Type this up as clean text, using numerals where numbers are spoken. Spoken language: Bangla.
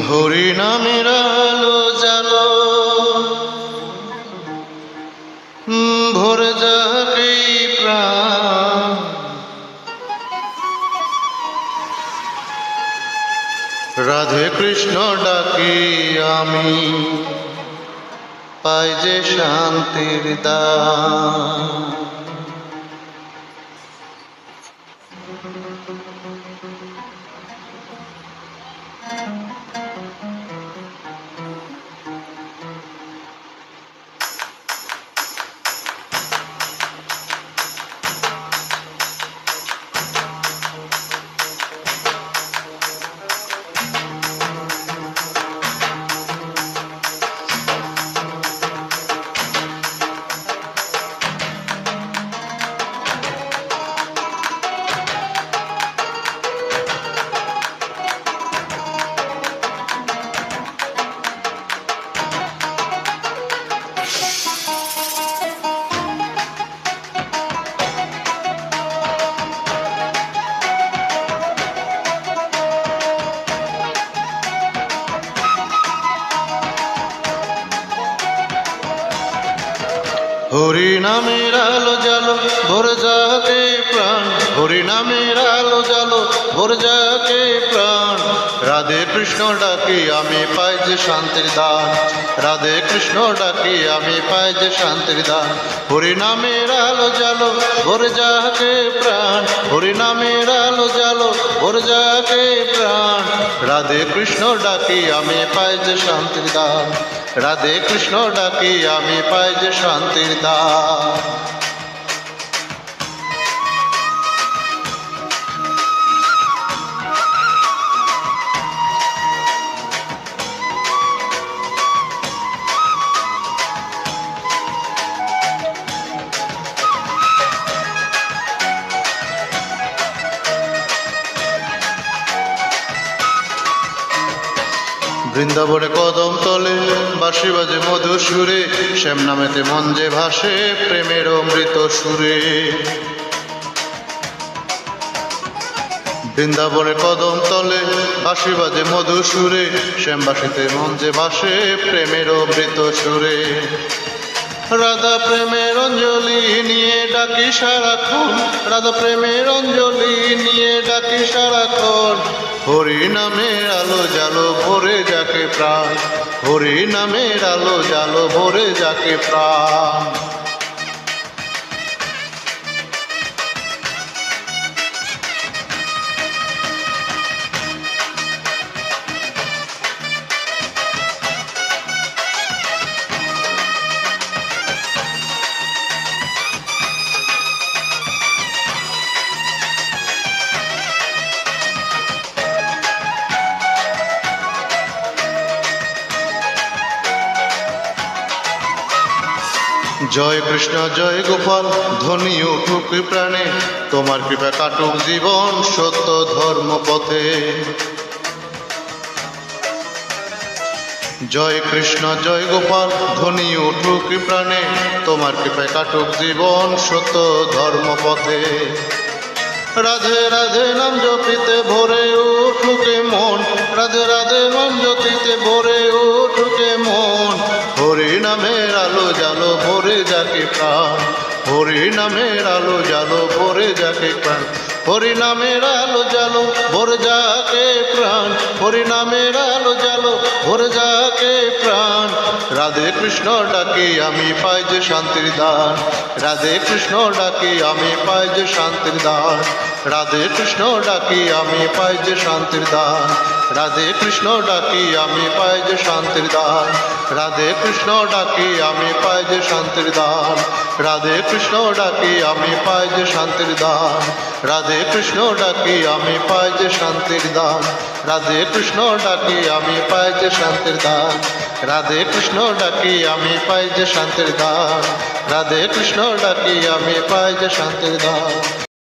হরি নামের আলো জালো ভরে যাকে প্রাণ, রাধে কৃষ্ণ ডাকি আমি পাই যে শান্তির দান। হরি নামের আলো জালো ভরে যাকে প্রাণ, হরি নামের আলো জালো ভরে যাকে প্রাণ, রাধে কৃষ্ণ ডাকি আমি পাই যে শান্তির দান, রাধে কৃষ্ণ ডাকি আমি পাই যে শান্তির দান। হরি নামের আলো জালো ভরে যাকে প্রাণ, হরি নামের আলো জালো ভরে যাকে প্রাণ, রাধে কৃষ্ণ ডাকি আমি পাই যে শান্তির দান, রাধে কৃষ্ণ ডাকি আমি পাই যে শান্তির দান। বৃন্দাবনে কদম তলে বাঁশি বাজে মধুর সুরে, শ্যাম নামেতে মন যে ভাসে প্রেমের অমৃত সুরে। বৃন্দাবনে কদম তলে বাঁশি বাজে মধুর সুরে, শ্যাম বাঁশিতে মন যে ভাসে প্রেমের অমৃত সুরে। রাধা প্রেমের অঞ্জলি নিয়ে ডাকি সারাক্ষণ, রাধা প্রেমের অঞ্জলি নিয়ে ডাকি সারাক্ষণ, হরি নামের আলো জালো ভরে যাকে প্রাণ, হরি নামের আলো জালো ভরে যাকে প্রাণ। জয় কৃষ্ণ জয় গোপাল ধ্বনি উঠুক প্রাণে, তোমার কৃপা কাটুক জীবন সত্য ধর্ম পথে। জয় কৃষ্ণ জয় গোপাল ধ্বনি উঠুক প্রাণে, তোমার কৃপা কাটুক জীবন সত্য ধর্ম পথে। রাধে রাধে নাম জপিতে ভরে উঠুকে মন, রাধে রাধে নাম জপিতে ভরে উঠুকে মন, হরি নামের আলো জালো ভরে যাকে প্রাণ, হরি নামের আলো জালো ভরে যাকে প্রাণ, হরি নামের আলো জালো ভরে যাকে প্রাণ, হরি নামের আলো জালো ভরে যাকে প্রাণ, রাধে কৃষ্ণ ডাকি আমি পাই যে শান্তির দান, রাধে কৃষ্ণ ডাকি আমি পাই যে শান্তির দান, রাধে কৃষ্ণ ডাকি আমি পাই যে শান্তির দান, রাধে কৃষ্ণ ডাকি আমি পাই যে শান্তির দান, রাধে কৃষ্ণ ডাকি আমি পাই যে শান্তির দান, রাধে কৃষ্ণ ডাকি আমি পাই যে শান্তির দান, রাধে কৃষ্ণ ডাকি আমি পাই যে শান্তির দান, রাধে কৃষ্ণ ডাকি আমি পাই যে শান্তির দান, রাধে কৃষ্ণ ডাকি আমি পাই যে শান্তির দান, রাধে কৃষ্ণ ডাকি আমি পাই যে শান্তির ধাম।